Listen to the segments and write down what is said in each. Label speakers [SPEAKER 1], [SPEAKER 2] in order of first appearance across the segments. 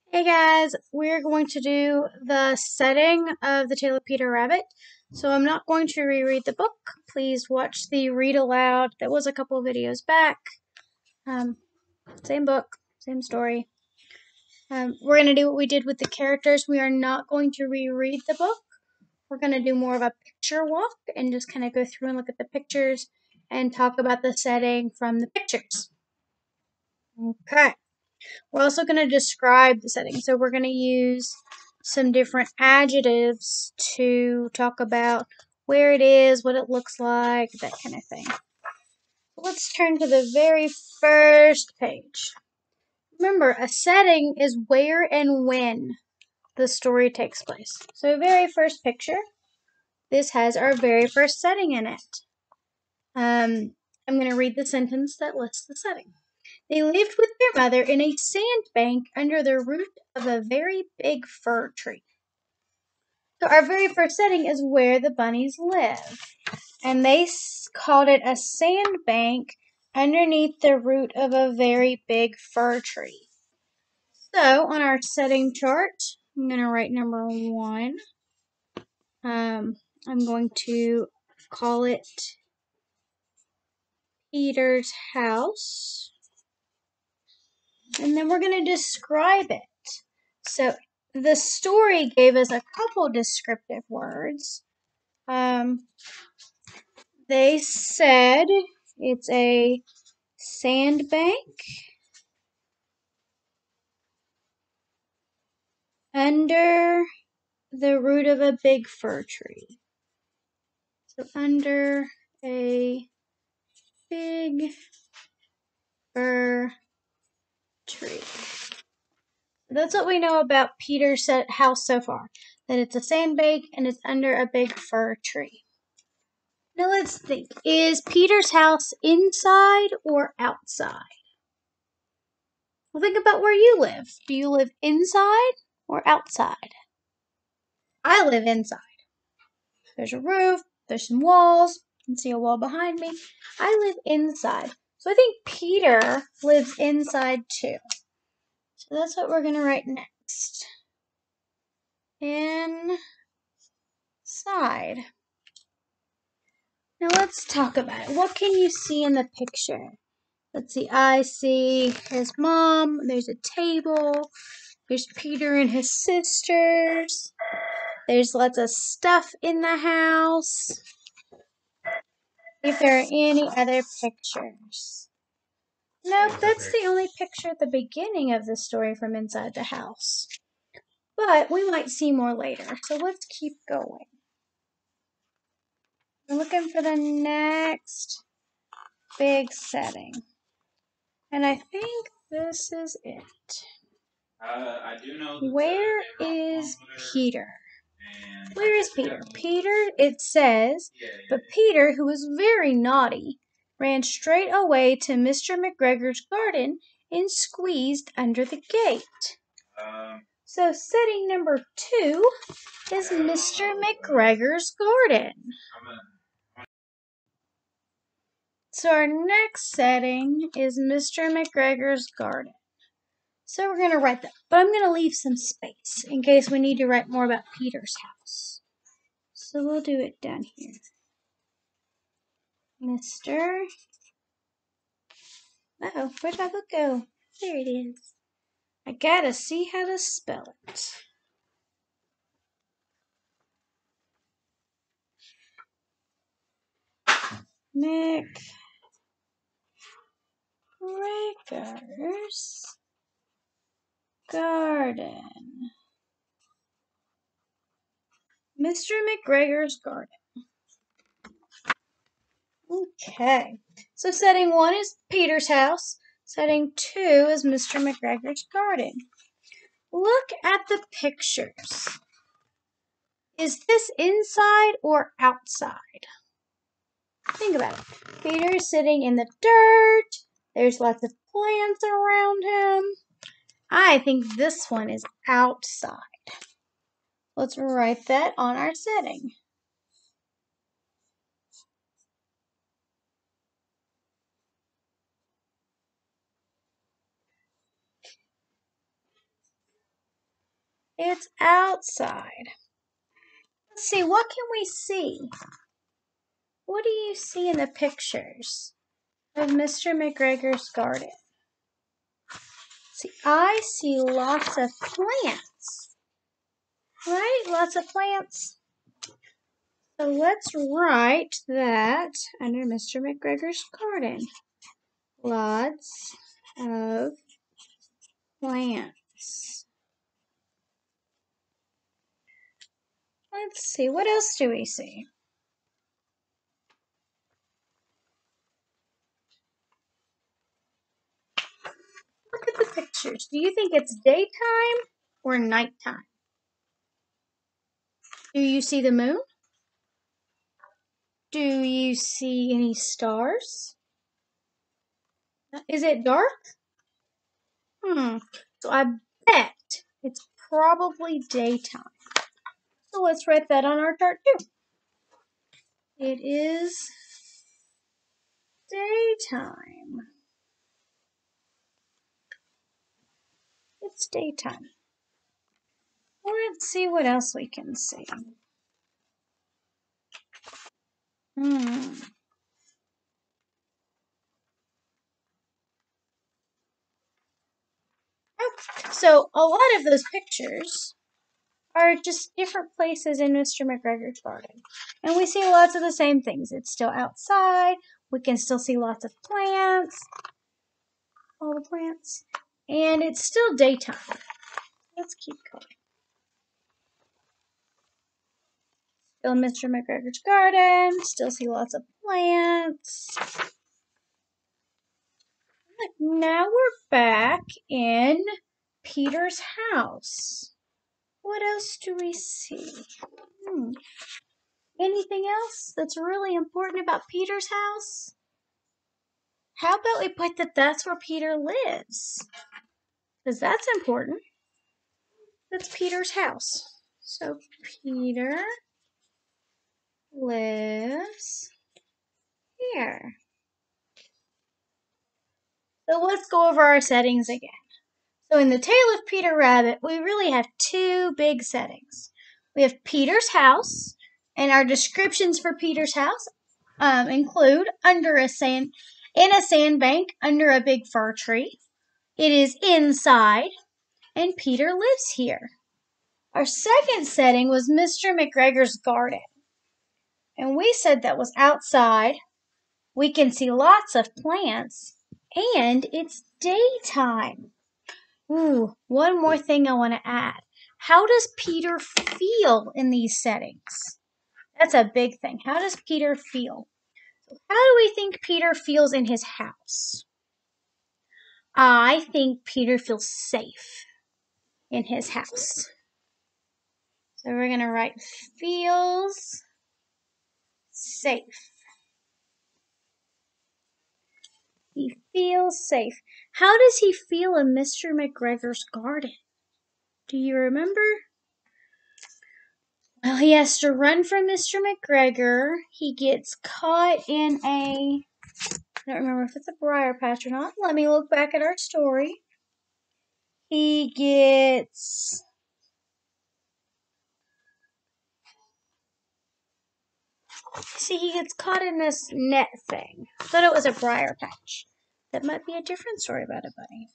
[SPEAKER 1] Hey guys, we're going to do the setting of The Tale of Peter Rabbit. So I'm not going to reread the book. Please watch the read aloud. That was a couple videos back. Same book, same story. We're going to do what we did with the characters. We are not going to reread the book. We're going to do more of a picture walk and just kind of go through and look at the pictures and talk about the setting from the pictures. Okay. We're also going to describe the setting. So we're going to use some different adjectives to talk about where it is, what it looks like, that kind of thing. Let's turn to the very first page. Remember, a setting is where and when the story takes place. So very first picture, this has our very first setting in it. I'm going to read the sentence that lists the setting. They lived with their mother in a sandbank under the root of a very big fir tree. So our very first setting is where the bunnies live. And they called it a sandbank underneath the root of a very big fir tree. So on our setting chart, I'm going to write number 1. I'm going to call it Peter's house. And then we're going to describe it. So the story gave us a couple descriptive words. They said it's a sandbank under the root of a big fir tree. So under a big fir tree. That's what we know about Peter's house so far. That it's a sandbank and it's under a big fir tree. Now let's think. Is Peter's house inside or outside? Well, think about where you live. Do you live inside or outside? I live inside. There's a roof, there's some walls. You can see a wall behind me. I live inside. So I think Peter lives inside too. So that's what we're going to write next. Inside. Now let's talk about it. What can you see in the picture? Let's see. I see his mom. There's a table. There's Peter and his sisters. There's lots of stuff in the house. If there are any other pictures. Nope, that's the only picture at the beginning of the story from inside the house. But we might see more later, so let's keep going. We're looking for the next big setting. And I think this is it.
[SPEAKER 2] I do know.
[SPEAKER 1] Where is Peter? Where is Peter? Peter, it says, but Peter, who was very naughty, ran straight away to Mr. McGregor's garden and squeezed under the gate. So setting number 2 is Mr. McGregor's garden. So our next setting is Mr. McGregor's garden. So we're going to write that, but I'm going to leave some space in case we need to write more about Peter's house. So we'll do it down here. Mr. Uh-oh, where'd my book go? There it is. I gotta see how to spell it. McGregor's garden. Mr. McGregor's garden. Okay, so setting 1 is Peter's house. Setting 2 is Mr. McGregor's garden. Look at the pictures. Is this inside or outside? Think about it. Peter is sitting in the dirt. There's lots of plants around him. I think this one is outside. Let's write that on our setting. It's outside. Let's see, what can we see? What do you see in the pictures of Mr. McGregor's garden? See, I see lots of plants. Right? Lots of plants. So let's write that under Mr. McGregor's garden. Lots of plants. Let's see, what else do we see? Look at the pictures. Do you think it's daytime or nighttime? Do you see the moon? Do you see any stars? Is it dark? So I bet it's probably daytime. So let's write that on our chart too. It is daytime. It's daytime. Let's see what else we can see. So a lot of those pictures are just different places in Mr. McGregor's garden. And we see lots of the same things. It's still outside. We can still see lots of plants. All the plants. And it's still daytime. Let's keep going. Still in Mr. McGregor's garden. Still see lots of plants. Look, now we're back in Peter's house. What else do we see? Anything else that's really important about Peter's house? How about we put that that's where Peter lives? Because that's important. That's Peter's house. So Peter lives here. So let's go over our settings again. So in the Tale of Peter Rabbit, we really have two big settings. We have Peter's house, and our descriptions for Peter's house include in a sandbank under a big fir tree. It is inside, and Peter lives here. Our second setting was Mr. McGregor's garden, and we said that was outside. We can see lots of plants, and it's daytime. One more thing I want to add. How does Peter feel in these settings? That's a big thing. How does Peter feel? How do we think Peter feels in his house? I think Peter feels safe in his house. So we're going to write feels safe. He feels safe. How does he feel in Mr. McGregor's garden? Do you remember? Well, he has to run from Mr. McGregor. He gets caught in I don't remember if it's a briar patch or not. Let me look back at our story. He gets caught in this net thing. I thought it was a briar patch. That might be a different story about a bunny.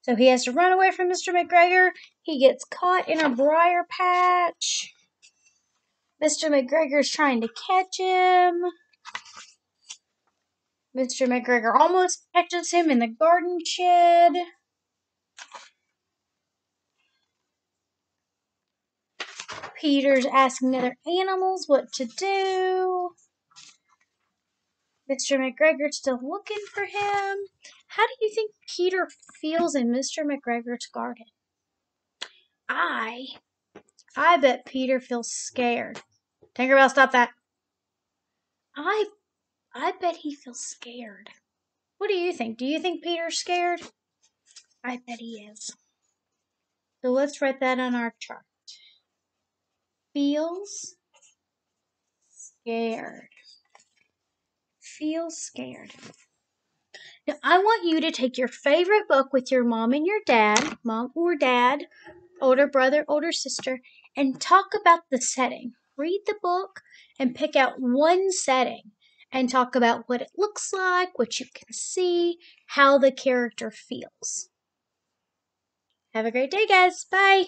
[SPEAKER 1] So he has to run away from Mr. McGregor. He gets caught in a briar patch. Mr. McGregor's trying to catch him. Mr. McGregor almost catches him in the garden shed. Peter's asking other animals what to do. Mr. McGregor's still looking for him. How do you think Peter feels in Mr. McGregor's garden? I bet Peter feels scared. Tinkerbell, stop that. I bet he feels scared. What do you think? Do you think Peter's scared? I bet he is. So let's write that on our chart. Feels scared. Feels scared. Now, I want you to take your favorite book with your mom or dad, older brother, older sister, and talk about the setting. Read the book and pick out one setting and talk about what it looks like, what you can see, how the character feels. Have a great day, guys. Bye.